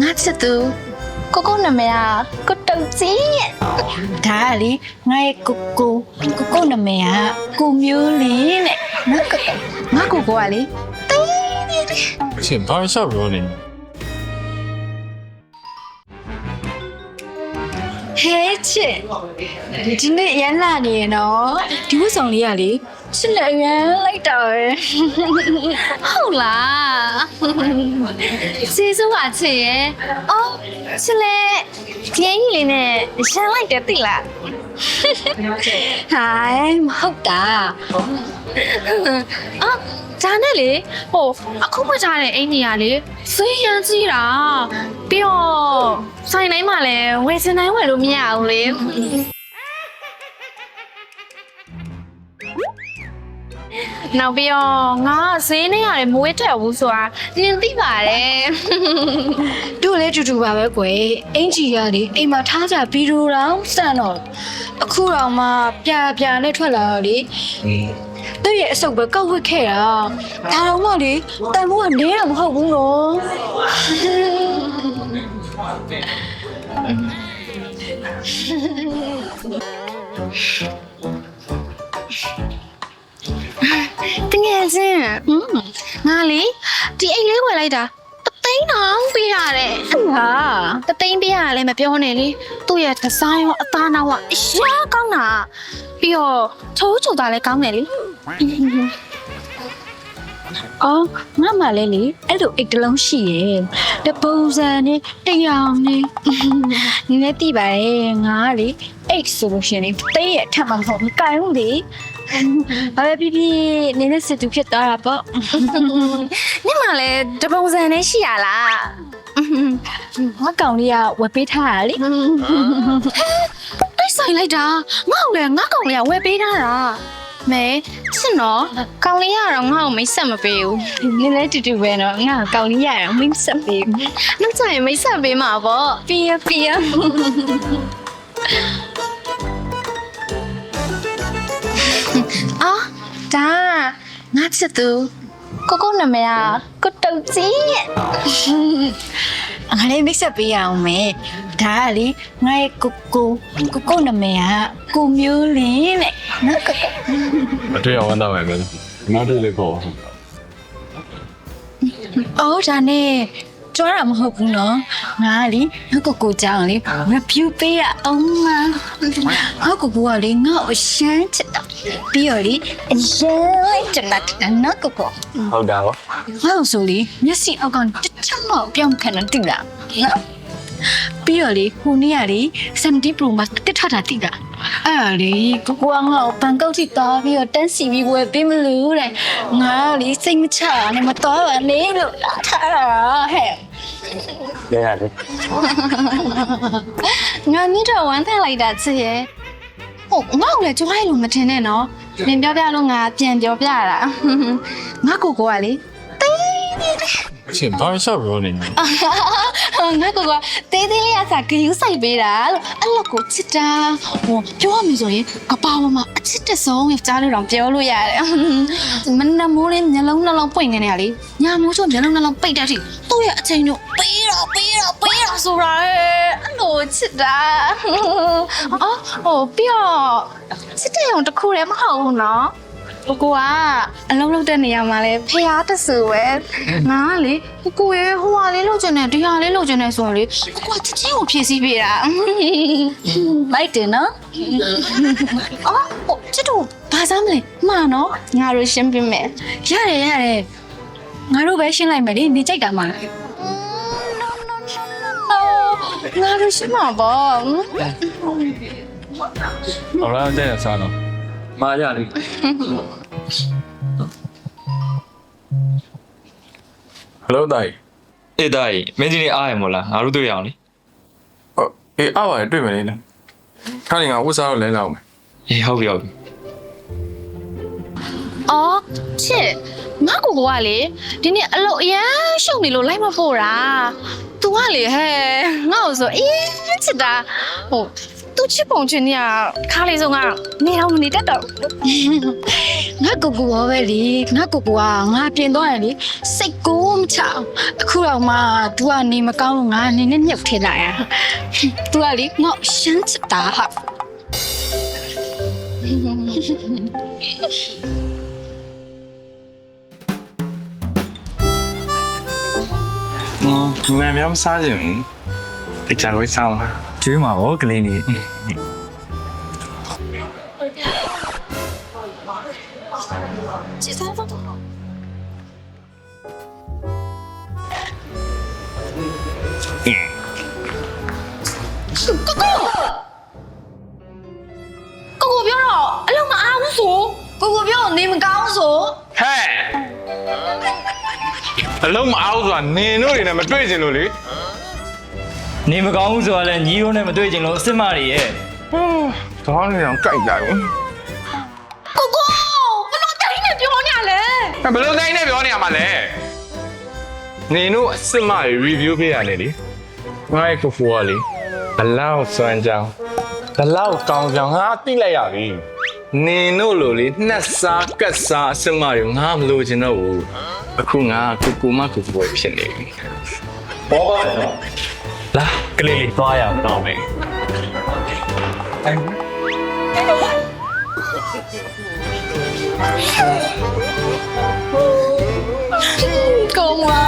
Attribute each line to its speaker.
Speaker 1: ငါချစ်သူကိုနာမည်ကကိုတုတ်ကြီးရဲ့ဒါကလေငါရဲ့ကိုနာမည်ကကိုမျိုးလင်းတဲ့ငါကိုကလေတင်းနေတယ်
Speaker 2: အရှင်ဘာရှောက်ပြောနေ
Speaker 1: ဟဲချစ်ဒီနေ့ရန်လာနေရနော်ဒီဝတ်ဆောင်လေးကလေချစ်လည်းရန်လိုက်တာပဲဟုတ်လားကျေးဇူးပါချစ်ရဲ့အော်ချစ်လေဒီအကြီးလေးနဲ့ရန်လိုက်တယ်သိလားဟိုင်းမဟုတ်တာအော်ဒါနဲ့လေဟိုအခုမကြတဲ့အင်ကြီးကလေစေးရန်ကြီးတာပြီးတော့ဆိုင်တိုင်းမှာလည်းဝယ်စင်တိုင်းဝယ်လို့မရဘူးလေနောက်ပြီးတော့ငါဈေးနဲ့ရတယ်မဝေးတက်ဘူးဆိုတာနင်သိပါတယ်တို့လည်းတူတူပါပဲကွယ်အင်ကြီးကလေအိမ်မှာထားကြပြီးတော့စံတော့အခုတော့မှပြနဲ့ထွက်လာတော့လေသူ့ရဲ့အဆုပ်ပဲကောက်ဝစ်ခဲ့တာဒါတော့မှလေတန်မိုးကနေတော့မဟုတ်ဘူးနော်တကယ်ချင်းငါလေဒီအိတ်လေးဝယ်လိုက်တာသိန်းအောင်ပေးရတယ်ဟာတသိန်းပေးရလည်းမပြောနဲ့လေသူ့ရဲ့ဒီဇိုင်းရောအသားနောက်ကအရှားကောင်းတာပြီးတော့ချိုးတာလည်းကောင်းတယ်လေအော်ငါမှလည်းလေအဲ့လိုအိတ်တစ်လုံးရှိရဲ့တပုံစံနဲ့တရားနဲ့နည်းနည်းတိပါရဲ့ငါကလေအိတ်ဆိုလို့ရှိရင်တေးရဲ့ထပ်မှမဟုတ်ဘူးကိုင်ဦးလေဘာပဲဖြစ်ဖြစ်နည်းနည်းစစ်သူဖြစ်သွားတာပေါ့နင့်မှလည်းတပုံစံနဲ့ရှိရလားငါကောင်လေးကဝယ်ပေးထားတာလေတိတ်ဆိုင်လိုက်တာငါ့ကိုလည်းငါကောင်လေးကဝယ်ပေးထားတာမဲချစ်နော်ကောင်လေးကတော့ငါ့ကိုမိတ်ဆက်မပေးဘူးနည်းနည်းတူတူပဲနော်ငါကောင်လေးရအောင်မိတ်ဆက်ပေးဘူးနောက်ကျရင်မိတ်ဆက်ပေးမှာပေါ့ပြီးရအော်ဒါငါချစ်သူကိုနာမည်ကကိုတုတ်ကြီးရဲ့ငါလေးမိတ်ဆက်ပေးရအောင်မယ်ဒါကလေငါရဲ့ကိုနာမည်ကကိုမျိုးလင်းတဲ့နော်
Speaker 2: အတွေ့အဝမ်းသာပါပဲနောက်တစ်လေးပေါ့
Speaker 1: အော်ဒါနဲ့ကြွားတာမဟုတ်ဘူးနော်ငါကလေငါကိုကြောင်လေ review ပေးရအောင်ငါကိုကလေငါ့ကိုရှမ်းချစ်တာပြီးတော့လေအရင်လိုက်ချင်တာနော်ကို
Speaker 2: ဟုတ်တာပေါ့
Speaker 1: ငါ့ဆိုလေမျက်စိအောက်ကတစ်ချက်မှပြောင်းခံနေတူလားပြီးတော့လေဟိုနေ့ကလေ70 Pro Max တက်ထတာတိတာအဲ့ဒါလေကိုကငါ့ကိုဘန်ကောက်ထိသွားပြီးတော့တန်းစီပြီးဝယ်ပေးမလို့တဲ့ငါလေစိတ်မချနဲ့မတော်ပါနဲ့လို့လာထားတာဟဲ့
Speaker 2: လဲရတယ်
Speaker 1: ငါမိတော့ဝမ်းထလိုက်တာချစ်ရဲ့ဟုတ်ငါ့ကိုလည်းကြွားရလို့မထင်နဲ့နော်နင်ပြောပြလို့ငါပြန်ပြောပြတာငါကိုကလေ
Speaker 2: အရှင်ဘာရှောက်ပြောနေ
Speaker 1: ငါကတေးသေးလေးအစားဂယူးဆိုင်ပေးတာလို့အဲ့လိုကိုချစ်တာဟိုပြောရမယ်ဆိုရင်ကပါဝမှာအချစ်တဲ့ဆုံးကြားလို့တော့ပြောလို့ရတယ်မနက်မိုးလေးမျက်လုံးနှလုံးပွင့်နေရလေညမိုးချို့မျက်လုံးနှလုံးပိတ်တတ်ထိသူ့ရဲ့အချိန်တို့ပေးတော့ဆိုတာအဲ့လိုချစ်တာအော်ဟိုပြီးတော့ချစ်တဲ့အောင်တစ်ခုလည်းမဟုတ်ဘူးနော်ကိုကအလုံးလုံးတဲ့နေရာမှာလဲဖျားတဆူပဲငါကလေကိုရဲ့ဟိုဟာလေးလုပ်ချင်တယ်ဒီဟာလေးလုပ်ချင်တယ်ဆိုရင်လေကိုကချင်းကိုဖြည့်ဆည်းပေးတာလိုက်တယ်နော်အော်ချစ်တို့ဘာစားမလဲမှားနော်ငါတို့ရှင်းပေးမယ်ရတယ်ငါတို့ပဲရှင်းလိုက်မယ်လေနေကြိုက်တာမှာငါတို့ရှင်းမှာပေါ့
Speaker 2: 好了这也算了妈呀你 Hello တိုင်
Speaker 3: အေးဒါကြီးမင်းကြီးနေအားရမို့လားငါတို့တွေ့ရအောင်လေ
Speaker 2: ဟုတ်အေးအားပါတယ်တွေ့မယ်လေနော်ခါနေငါဝတ်စားတော့လဲလောက်မယ်
Speaker 3: အေးဟုတ်ပြီဟုတ်ပြီ
Speaker 1: အော်ချစ်ငါကိုကလေဒီနေ့အလုပ်အရန်ရှုံနေလို့လိုက်မဖို့တာ तू ကလေဟဲ့ငါ့ကိုဆိုအေးချစ်တာဟိုသူချစ်ပုံချင်းเนี่ยခါလေးဆုံးကနေတော့မနေတတ်တော့ငါ ငါကိုကိုရောပဲလေငါကိုကိုကငါပြင်တော့ရင်လေစိတ်ကိုမချအောင်အခုတော့မှ तू ကနေမကောင်းလို့ငါနေနဲ့မြုပ်ထင်လာရ तू ကလေငါရှမ်းချတာဟာ
Speaker 2: မင်းများမစားကြဘူးတခြားကိုစားမှာ
Speaker 3: ကျွေးမှာဗောကလေးလေး
Speaker 1: ကြည့်စားတော့ကိုကိုပြောတော့အလုံးမအားဘူးဆိုကိုကိုပြောနေမကောင်းဆို
Speaker 2: ဟဲ့အလုံးမအောင်ဆိုတာနင်တို့တွေနဲ့မတွေ့ချင်လို့လေ
Speaker 3: နေမကောင်းဘူးဆိုတာလည်းညီတို့နဲ့မတွေ့ချင်လို့အစ်မတွေရဲ့
Speaker 2: ခေါင်းလေးအောင်ကြိုက်ကြဘူး
Speaker 1: ကိုကိုဘယ်လိုတိုင်းနဲ့ပြောနေရလဲ
Speaker 2: ဘယ်လိုတိုင်းနဲ့ပြောနေရမှာလဲနင်တို့အစ်မတွေ review ပေးရတယ်လေငါ့ကိုဖိုးကလေဘလောက်စွမ်းကြောင်းဘလောက်ကောင်းကြောင်းငါသိလိုက်ရပြီနင်တို့လိုလေနှက်စားကတ်စားအစ်မတွေငါမလို့ချင်တော့ဘူးအခုငါကိုကိုမကိုကိုဖြစ်နေပြီဘောပါလာကလေးလေးသွားရအောင်တော့မယ်
Speaker 1: ကောင်းပါ